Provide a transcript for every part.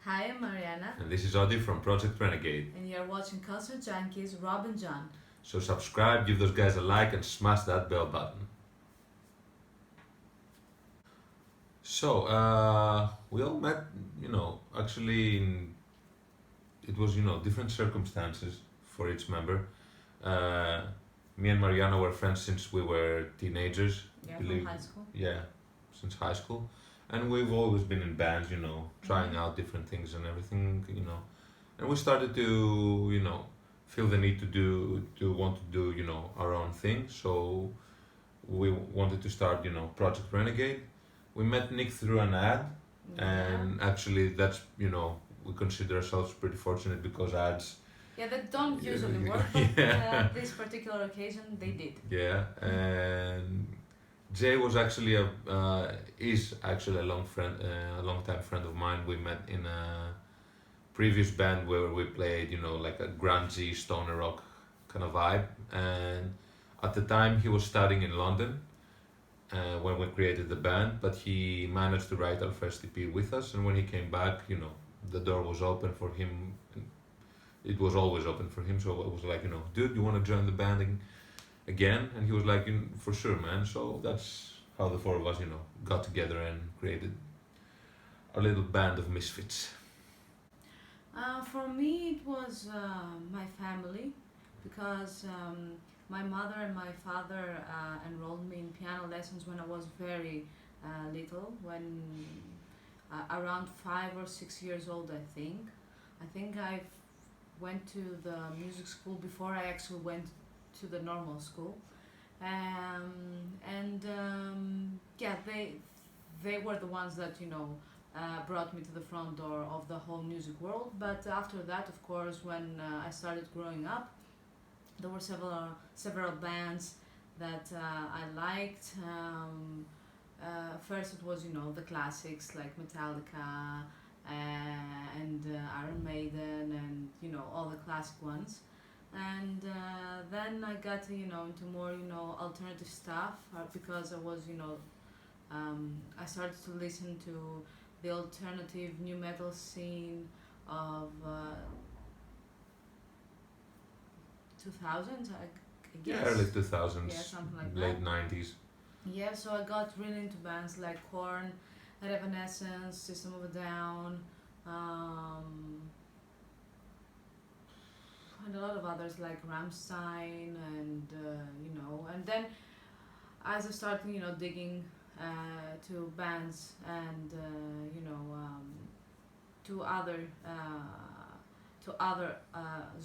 Hi, I'm Mariana, And this is Audie from Project Renegade. and you're watching Culture Junkies, Rob and John. So subscribe, give those guys a like, and smash that bell button. So we all met, actually, it was, different circumstances for each member. Uh, Me and Mariana were friends since we were teenagers, Yeah, I from believe. high school. Yeah, since high school. And we've always been in bands, trying Mhm. out different things and everything. And we started to feel the need to want to do our own thing, so we wanted to start Project Renegade. We met Nick through an ad, Yeah. and actually that's we consider ourselves pretty fortunate because ads. Yeah, that don't Yeah, usually work, but yeah, this particular occasion they did. yeah. And Jay was actually a is actually a a long time friend of mine. We met in a previous band where we played, like a grungy stoner rock kind of vibe. And at the time, he was studying in London when we created the band, but he managed to write our first EP with us. And when he came back, the door was open for him. It was always open for him. So it was like, dude, you want to join the band again? And he was like, for sure, man. So that's how the four of us, got together and created a little band of misfits. For me, it was my family because my mother and my father enrolled me in piano lessons when I was very little, when around 5 or 6 years old, I think. I went to the music school before I actually went to the normal school, and yeah, they were the ones that brought me to the front door of the whole music world. But after that, of course, when I started growing up, there were several bands that I liked. First, it was the classics like Metallica and Iron Maiden and all the classic ones. And then I got into more alternative stuff because I was I started to listen to the alternative new metal scene of 2000s, I Yeah, guess. early Yeah, 2000s, something like that. late 90s. Yeah, so I got really into bands like Korn, Evanescence, System of a Down, um, and a lot of others like Rammstein, and and then as I started, digging to bands and to other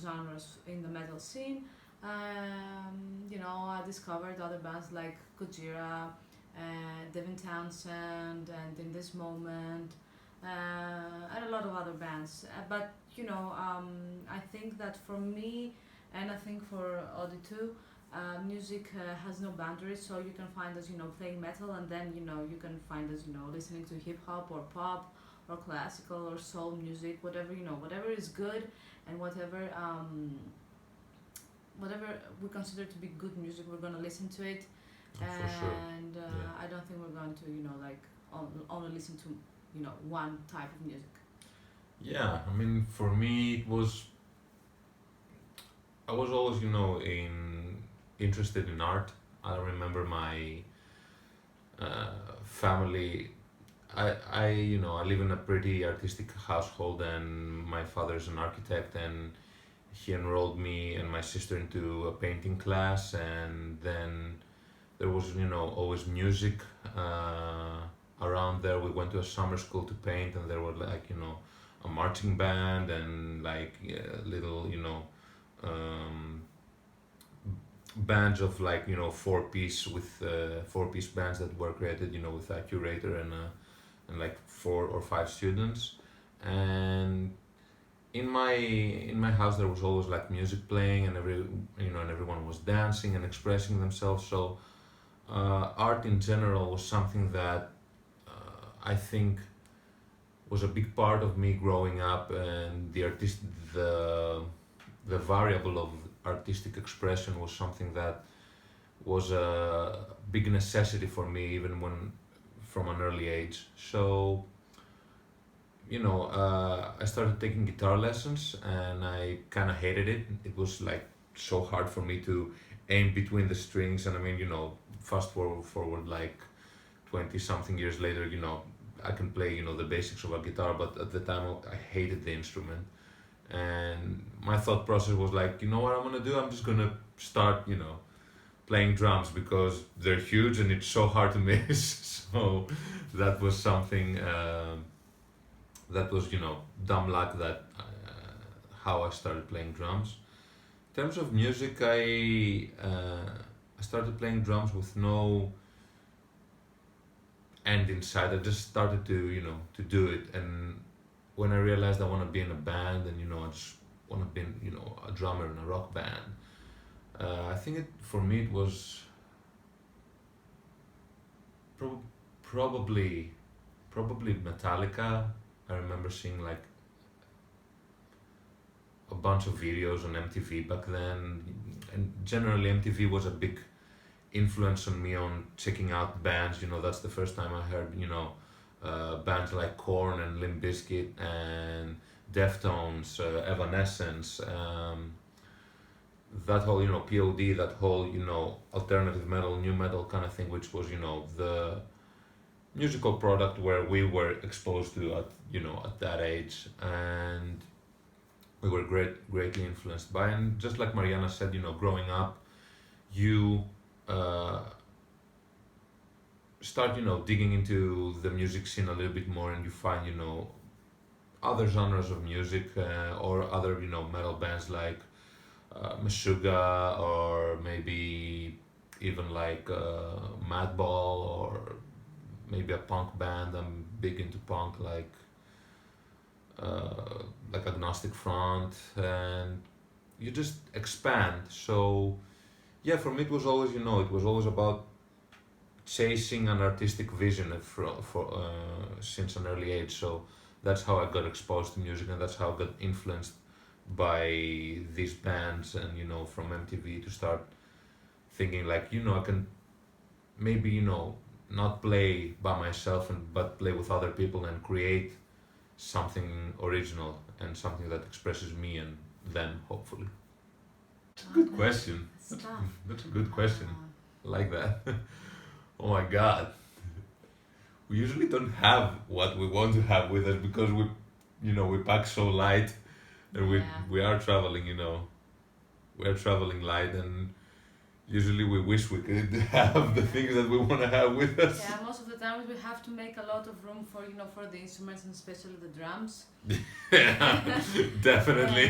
genres in the metal scene. I discovered other bands like Gojira, Devin Townsend, and In This Moment, and a lot of other bands. But I think that for me, and I think for Audi too, music has no boundaries. So you can find us, playing metal, and then you can find us, listening to hip hop or pop or classical or soul music, whatever whatever is good, and whatever we consider to be good music, we're gonna listen to it. For sure. And Yeah. I don't think we're going to like only listen to one type of music. Yeah, I mean, for me, I was always, interested in art. I remember my family. I live in a pretty artistic household, and my father's an architect, and he enrolled me and my sister into a painting class, and then there was, always music around there. We went to a summer school to paint, and there were like, a marching band and like little, um, bands of like four piece bands that were created with a curator and like 4 or 5 students. And in my house there was always like music playing, and and everyone was dancing and expressing themselves. So art in general was something that I think was a big part of me growing up, and the the variable of artistic expression was something that was a big necessity for me even when from an early age. So I started taking guitar lessons and I kind of hated it. It was like so hard for me to aim between the strings. And I mean, fast forward like 20 something years later, I can play, the basics of a guitar, but at the time I hated the instrument. And my thought process was like, you know what I'm gonna do? I'm just gonna start, playing drums because they're huge and it's so hard to miss. So that was something. That was dumb luck that how I started playing drums. In terms of music, I started playing drums with no end in sight. I just started to to do it, and when I realized I want to be in a band and I just want to be a drummer in a rock band, I think for me it was prob- probably probably Metallica. I remember seeing like a bunch of videos on MTV back then, and generally MTV was a big influence on me on checking out bands. That's the first time I heard bands like Korn and Limp Bizkit and Deftones, Evanescence, that whole POD, that whole alternative metal, new metal kind of thing, which was the musical product where we were exposed to at at that age, and we were greatly influenced by. And just like Mariana said, growing up, you uh, start digging into the music scene a little bit more, and you find other genres of music, or other metal bands like Meshuggah, or maybe even like Madball, or maybe a punk band. I'm big into punk, like Agnostic Front, and you just expand. So yeah, for me it was always it was always about chasing an artistic vision since an early age. So that's how I got exposed to music, and that's how I got influenced by these bands, and from MTV, to start thinking like I can maybe not play by myself, but play with other people and create something original and something that expresses me and them, hopefully. It's a good question. That's a good question. I like that. Oh my god. We usually don't have what we want to have with us because we pack so light, and we are traveling, we are traveling light, and usually we wish we could have the things that we want to have with us. Yeah, most of the times we have to make a lot of room for for the instruments, and especially the drums. Yeah, definitely.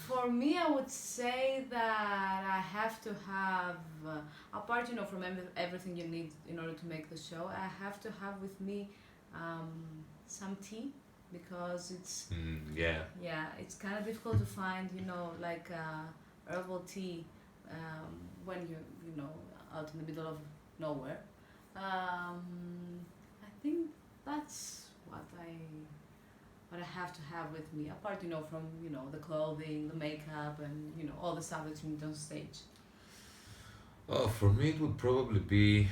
For me, I would say that I have to have, apart from everything you need in order to make the show, I have to have with me some tea, because it's it's kind of difficult to find like herbal tea when you're out in the middle of nowhere. I think that's what I have to have with me, apart from the clothing, the makeup, and all the stuff that you need on stage. Oh, for me it would probably be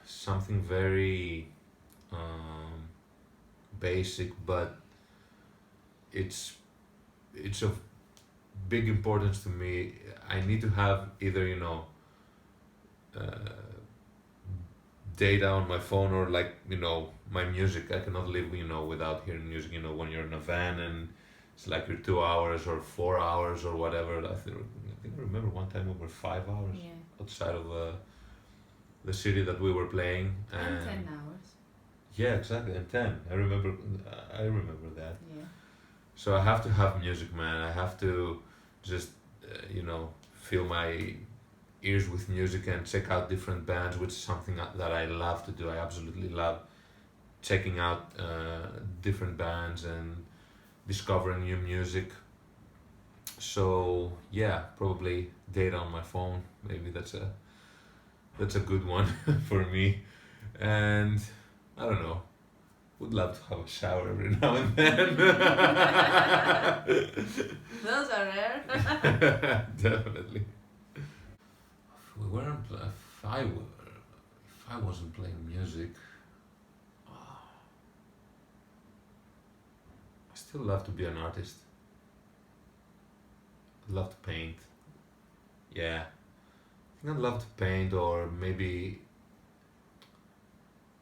something very basic, but it's of big importance to me. I need to have either data on my phone, or like my music. I cannot live without hearing music. When you're in a van and it's like you're 2 hours or 4 hours or whatever. I think I remember one time we were 5 hours outside of the city that we were playing, and 10 hours. Yeah, exactly, and 10. I remember that. Yeah. So I have to have music, man. I have to just fill my ears with music and check out different bands, which is something that I love to do. I absolutely love checking out different bands and discovering new music. So yeah, probably data on my phone. Maybe that's a good one for me. And I don't know. Would love to have a shower every now and then. Those are rare. Definitely. If we weren't, if I wasn't playing music, still love to be an artist. I'd love to paint. Yeah, I think I'd love to paint, or maybe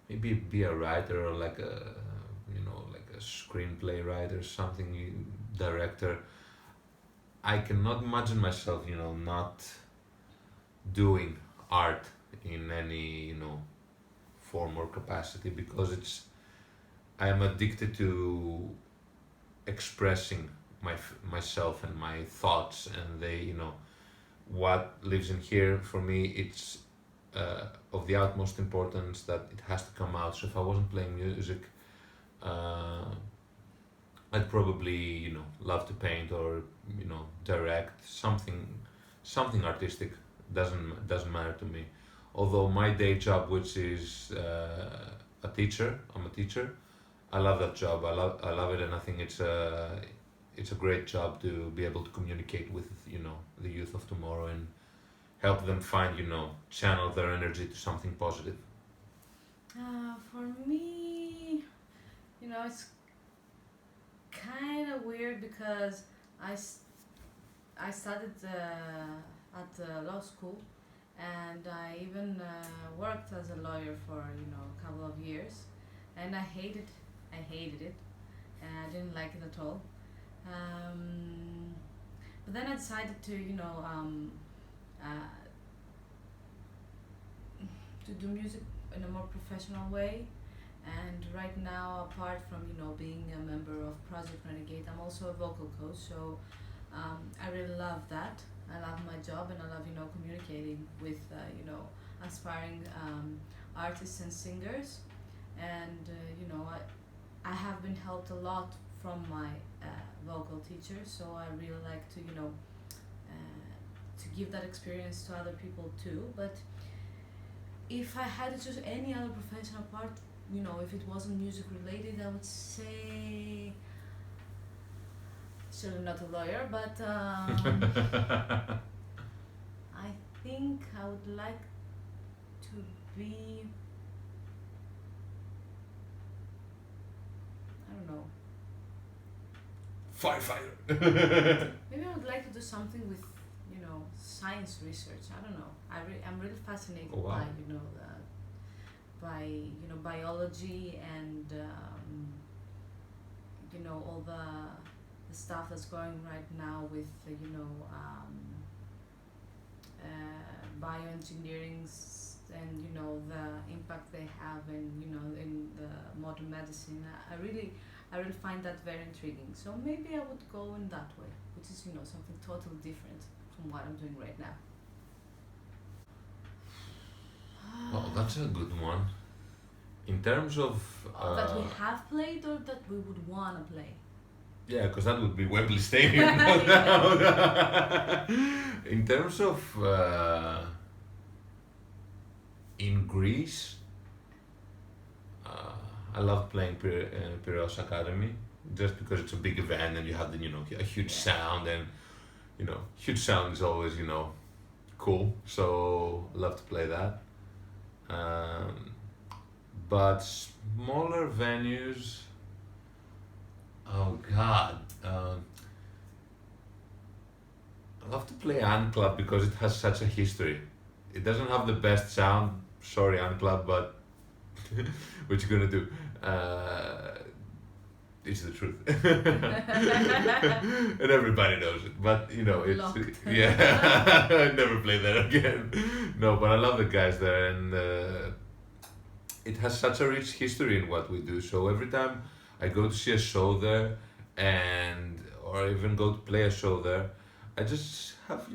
be a writer, or like a like a screenplay writer, something, director. I cannot imagine myself, not doing art in any, form or capacity, because I am addicted to expressing myself and my thoughts, and what lives in here for me. It's of the utmost importance that it has to come out. So if I wasn't playing music, uh, I'd probably love to paint, or direct something artistic. Doesn't matter to me. Although my day job, which is a teacher, I'm a teacher. I love that job. I love it, and I think it's a great job to be able to communicate with the youth of tomorrow, and help them find, channel their energy to something positive. For me, it's kind of weird because I studied at law school, and I even worked as a lawyer for a couple of years, and I hated it, and I didn't like it at all. But then I decided to uh, to do music in a more professional way. And right now, apart from being a member of Project Renegade, I'm also a vocal coach. So I really love that. I love my job, and I love communicating with aspiring artists and singers. And I have been helped a lot from my vocal teacher. So I really like to give that experience to other people too. But if I had to choose any other professional part, if it wasn't music related, I would say, certainly not a lawyer, but I think I would like to be, I don't know, Firefighter. maybe I would like to do something with, science research. I don't know. I'm really fascinated Oh, wow. by, biology, and all the stuff that's going right now with bioengineering, and the impact they have in the modern medicine. I really find that very intriguing. So maybe I would go in that way, which is something totally different from what I'm doing right now. Well, that's a good one. In terms of That we have played, or that we would want to play? yeah, because that would be Wembley Stadium, no doubt. In terms of in Greece, I love playing Piraeus Academy, just because it's a big event, and you have a huge sound, and huge sound is always cool. So love to play that. But smaller venues, oh god, I love to play Ant Club because it has such a history. It doesn't have the best sound, sorry Ant Club, but what you gonna do? It's the truth. And everybody knows it, but it's Locked. yeah. I never play there again. No, but I love the guys there, and it has such a rich history in what we do. So every time I go to see a show there, or even go to play a show there, I just have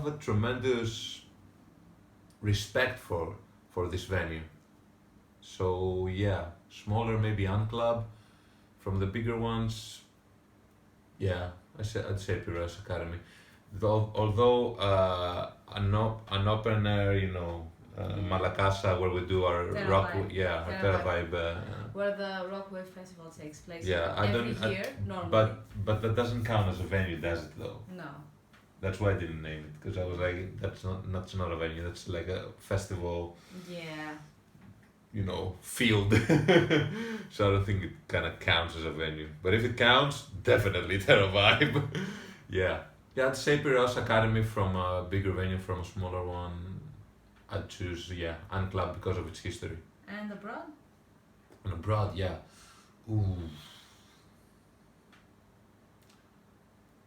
a tremendous respect for this venue. So yeah, smaller maybe Unclub. From the bigger ones, yeah, I'd say Piraeus Academy. Although an open air, Malakasa, where we do our Terra rock, Vibe. our Terra Terra Vibe. Where the Rockwave Festival takes place Yeah, every year, normally. But that doesn't count as a venue, does it though? No. That's why I didn't name it, because I was like, that's not a venue. That's like a festival. Yeah. field. So I don't think it kind of counts as a venue. But if it counts, definitely Terra Vibe. Yeah. Yeah, I'd say Piraeus Academy from a bigger venue, from a smaller one. I'd choose, Unclub because of its history. And abroad? And abroad, yeah. Ooh.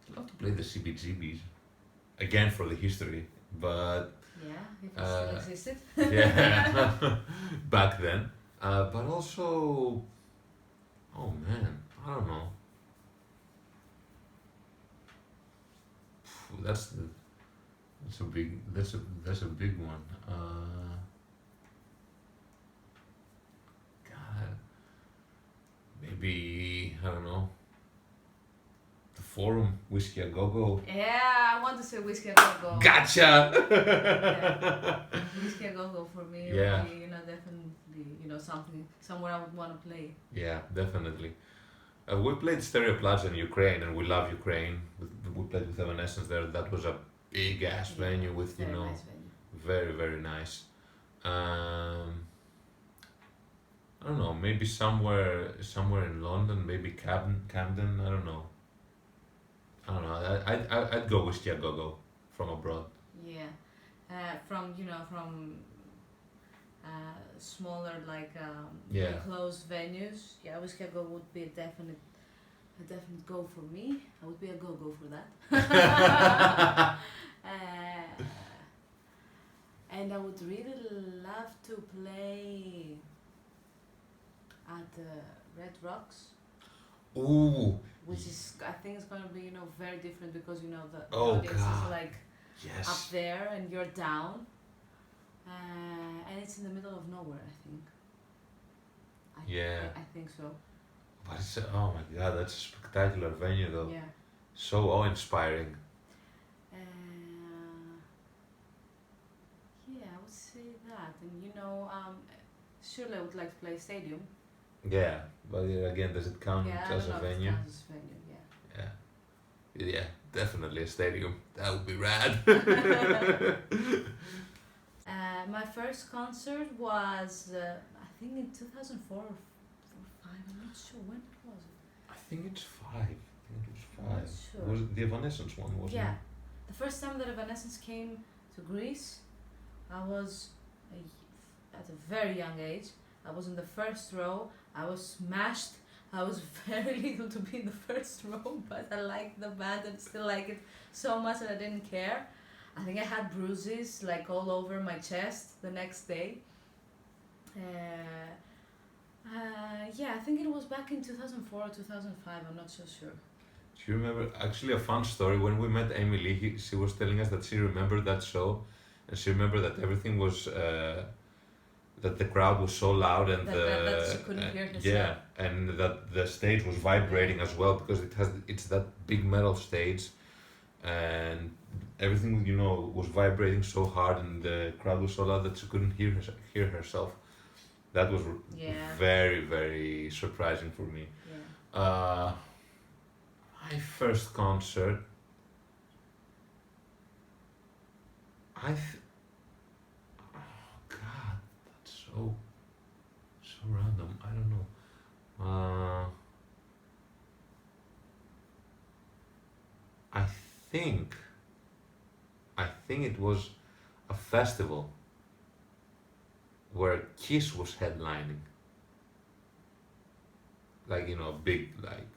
I'd love to play the CBGBs. Again for the history, but Yeah, if it still existed. yeah, back then. But also, oh man, I don't know. Phew, that's a big one. God, maybe I don't know. The Forum, Whiskey a Go Go. Yeah, I want to say Whiskey a Go Go. Gotcha. Yeah. Whiskey a Go Go for me Yeah. would be, definitely, something somewhere I would want to play. Yeah, definitely. We played Stereo Plaza in Ukraine, and we love Ukraine. We played with Evanescence there. That was a big ass venue with Very nice venue. very very nice. I don't know, maybe somewhere in London, maybe Camden. I don't know. I'd go Whiskey a Go Go from abroad. Yeah, from smaller closed venues. Yeah, Whiskey a Go would be a definite go for me. I would be a go for that. And I would really love to play at Red Rocks. Ooh. Which is, I think it's going to be, very different because, the Oh, audience God. is like Yes. up there and you're down. And it's in the middle of nowhere, I think. Yeah. I think so. But it's oh my god, that's a spectacular venue though. Yeah. So awe-inspiring. Yeah, I would say that. And, surely I would like to play stadium. Yeah, but again, does it count Yeah, I as don't a know if it venue? counts as venue, yeah. Yeah, definitely a stadium. That would be rad. My first concert was, I think in 2004 or 5, I'm not sure. When was it? I think it's 5. I'm not sure. Was it the Evanescence one, wasn't Yeah. it? The first time that Evanescence came to Greece, I was at a very young age. I was in the first row. I was smashed. I was very little to be in the first row, but I liked the band and still like it so much that I didn't care. I think I had bruises all over my chest the next day. I think it was back in 2004 or 2005. I'm not so sure. Do you remember, actually a fun story, when we met Amy Lee, she was telling us that she remembered that show, and she remembered that everything was, that the crowd was so loud and That she couldn't hear herself. Yeah, and that the stage was vibrating as well, because it's that big metal stage, and everything was vibrating so hard, and the crowd was so loud that she couldn't hear herself. That was very very surprising for me. Yeah. My first concert, oh god, that's so random. I don't know. I think it was a festival where Kiss was headlining. Big like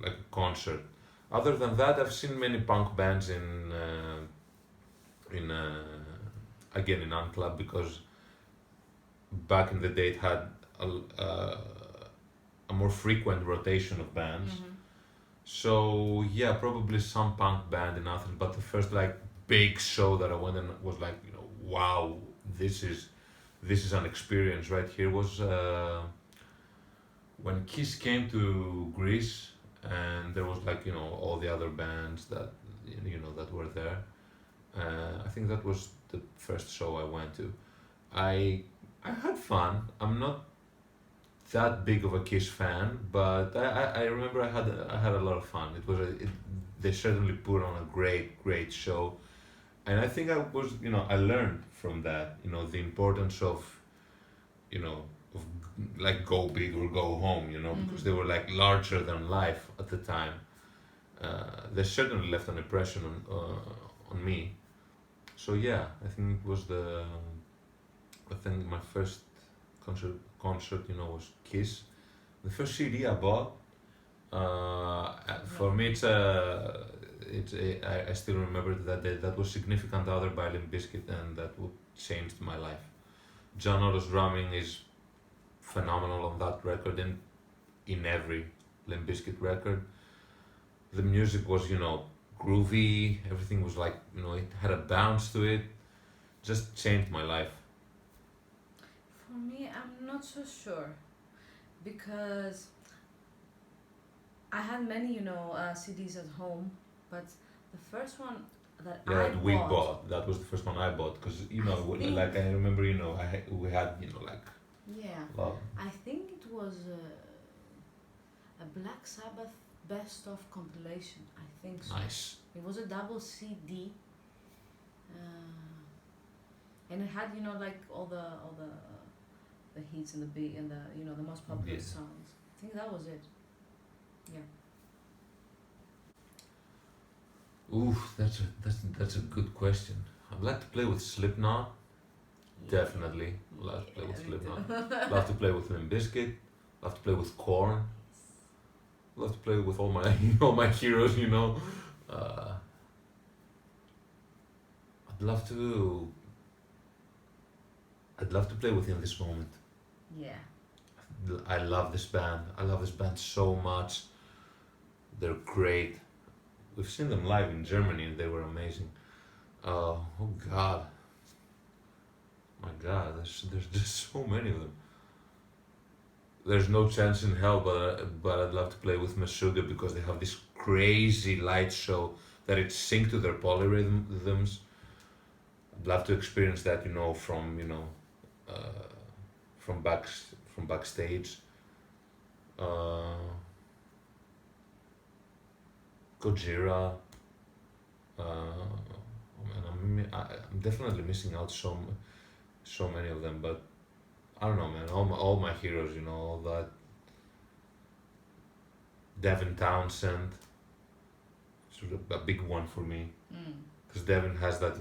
a concert. Other than that, I've seen many punk bands in Unclub, because back in the day it had a more frequent rotation of bands. Mm-hmm. So yeah, probably some punk band in Athens. But the first big show that I went and was wow, this is an experience right here, was when Kiss came to Greece, and there was all the other bands that that were there. I think that was the first show I went to. I had fun. I'm not that big of a Kiss fan, but I remember I had a lot of fun. They certainly put on a great show, and I think I was, I learned from that, the importance of, you know, of like go big or go home, because they were like larger than life at the time. They certainly left an impression on me. So yeah, I think my first concert, was Kiss. The first CD I bought. For me, I still remember that day. That was Significant Other by Limp Bizkit, and that would changed my life. John Otto's drumming is phenomenal on that record, and in every Limp Bizkit record. The music was, groovy. Everything was like, it had a bounce to it. Just changed my life. For me, I'm not so sure because I had many, CDs at home, but the first one that Yeah, I that we bought, bought. That was the first one I bought because think, like I remember, we had, like yeah, love. I think it was a Black Sabbath best of compilation. I think so. Nice. It was a double CD, and it had, like all the hits and the big and the most popular Yeah. songs. I think that was it. Yeah. Oof, that's a good question. I'd like to play with Slipknot. Definitely, love to play with me Slipknot. too. Love to play with Limp Bizkit. Love to play with Korn. Love to play with all my all my heroes. I'd love to. I'd love to play with In This Moment. Yeah. I love this band. I love this band so much. They're great. We've seen them live in Germany and they were amazing. Oh God. My God, there's just so many of them. There's no chance in hell, but I'd love to play with Meshuggah because they have this crazy light show that it's synced to their polyrhythms. I'd love to experience that, uh, from backstage. Uh, Gojira. And I'm definitely missing out so many of them, but I don't know, man. All my heroes, all that. Devin Townsend, sort of a big one for me, because Devin has that,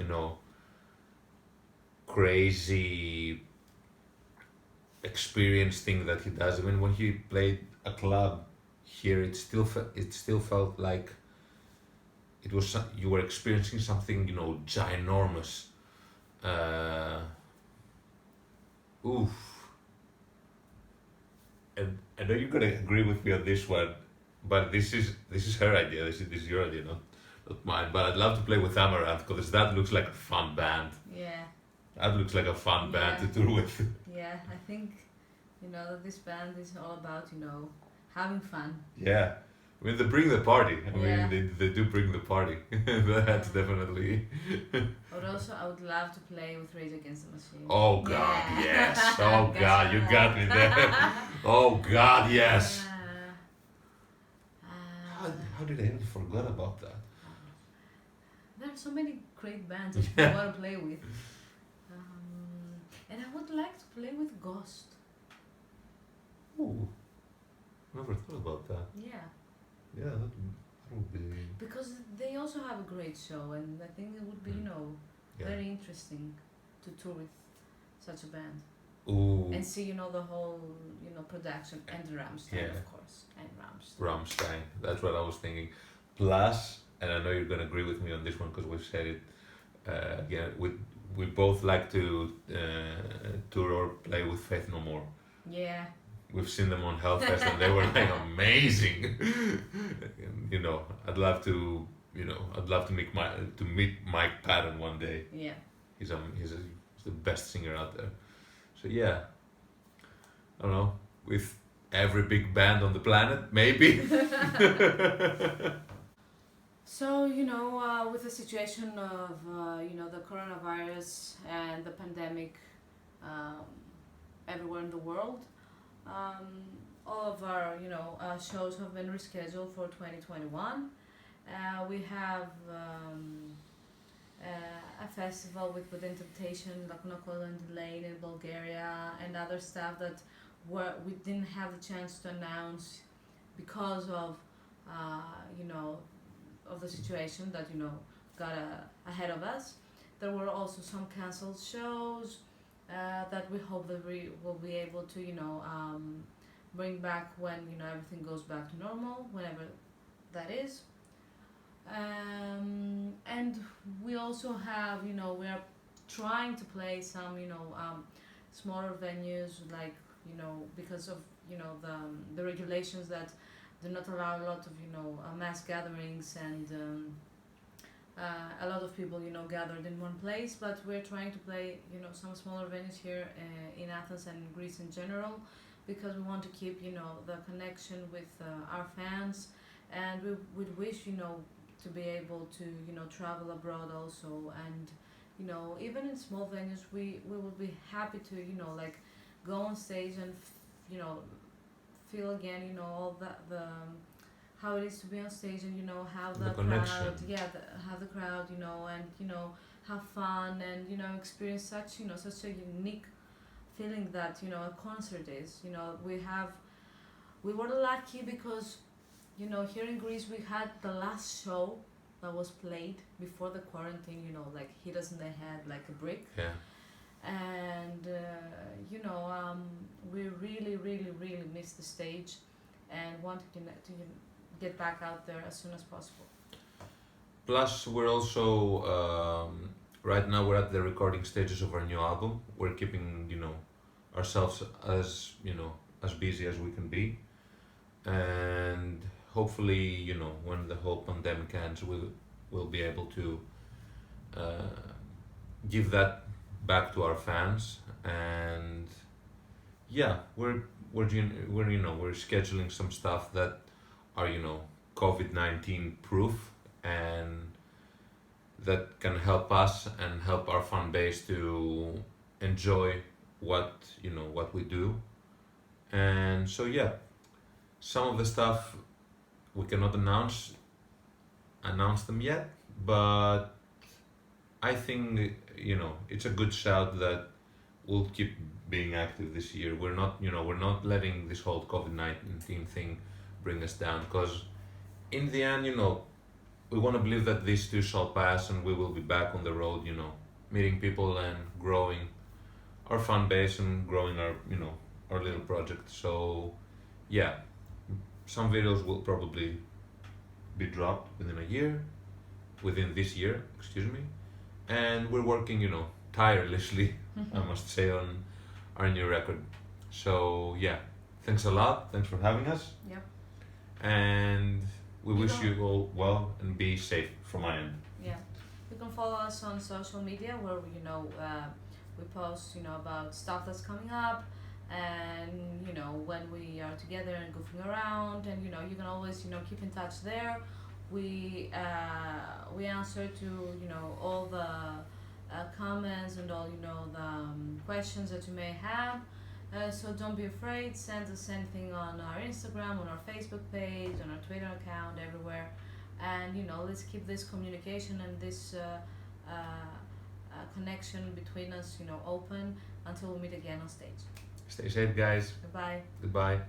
crazy experience thing that he does. I mean, when he played a club here, it still felt like you were experiencing something, ginormous. Oof. And I know you're gonna agree with me on this one, but this is her idea. This is your idea, not mine. But I'd love to play with Amaranth because that looks like a fun band. Yeah. That looks like a fun band to tour with. Yeah, I think, that this band is all about, having fun. Yeah. I mean, they bring the party. I Yeah. mean, they do bring the party. That's definitely. But also, I would love to play with Rage Against the Machine. Oh God, Yeah. yes. Oh That's God, what you I got like. me there. Oh God, yes. How did I even forget about that? There are so many great bands that I want to play with. And I would like to play with Ghost. Ooh, never thought about that. Yeah. Yeah, that would be. Because they also have a great show, and I think it would be, Yeah. very interesting to tour with such a band. Ooh. And see, the whole, production, and Rammstein, Yeah. of course, and Rammstein. Rammstein. That's what I was thinking. Plus, and I know you're gonna agree with me on this one because we've said it. Again, we both like to tour or play with Faith No More. Yeah. We've seen them on Hellfest and they were like amazing. I'd love to, meet Mike Patton one day. Yeah. He's the best singer out there. So yeah, I don't know, with every big band on the planet, maybe. So, with the situation of, the coronavirus and the pandemic everywhere in the world, all of our, shows have been rescheduled for 2021. We have a festival with Interpretation, like Nokolo and Lane in Bulgaria, and other stuff that we didn't have the chance to announce because of you know, of the situation that, you know, got ahead of us. There were also some cancelled shows that we hope that we will be able to, you know, bring back when, you know, everything goes back to normal, whenever that is. And we also have, you know, we are trying to play some, you know, smaller venues, like, you know, because of, you know, the regulations that do not allow a lot of, you know, mass gatherings and a lot of people, you know, gathered in one place. But we're trying to play, you know, some smaller venues here in Athens and Greece in general, because we want to keep, you know, the connection with our fans, and we would wish, you know, to be able to, you know, travel abroad also. And, you know, even in small venues, we would be happy to, you know, like, go on stage and you know, feel again, you know, all the how it is to be on stage, and, you know, have the connection. crowd, have the crowd, you know, and, you know, have fun, and, you know, experience such, you know, such a unique feeling that, you know, a concert is. You know, we were lucky because, you know, here in Greece we had the last show that was played before the quarantine, you know, like, hit us in the head like a brick. Yeah. And you know, we really miss the stage, and want to get back out there as soon as possible. Plus, we're also right now we're at the recording stages of our new album. We're keeping, you know, ourselves as, you know, as busy as we can be, and hopefully, you know, when the whole pandemic ends, we'll be able to give that back to our fans. And yeah, we're you know, we're scheduling some stuff that are, you know, COVID-19 proof, and that can help us and help our fan base to enjoy what, you know, what we do. And so yeah, some of the stuff we cannot announce them yet, but I think, you know, it's a good shout that we'll keep being active this year. We're not, you know, we're not letting this whole COVID-19 thing bring us down, because in the end, you know, we want to believe that this too shall pass, and we will be back on the road, you know, meeting people and growing our fan base and growing our, you know, our little project. So yeah, some videos will probably be dropped within this year, excuse me. And we're working, you know, tirelessly, I must say, on our new record. So yeah, thanks a lot. Thanks for having us. Yep. And we wish you all well, and be safe from my end. Yeah, you can follow us on social media, where, you know, we post, you know, about stuff that's coming up, and, you know, when we are together and goofing around, and, you know, you can always, you know, keep in touch there. We answer to, you know, all the comments and all, you know, the questions that you may have. So don't be afraid. Send us anything on our Instagram, on our Facebook page, on our Twitter account, everywhere. And, you know, let's keep this communication and this connection between us, you know, open until we meet again on stage. Stay safe, guys. Goodbye. Goodbye.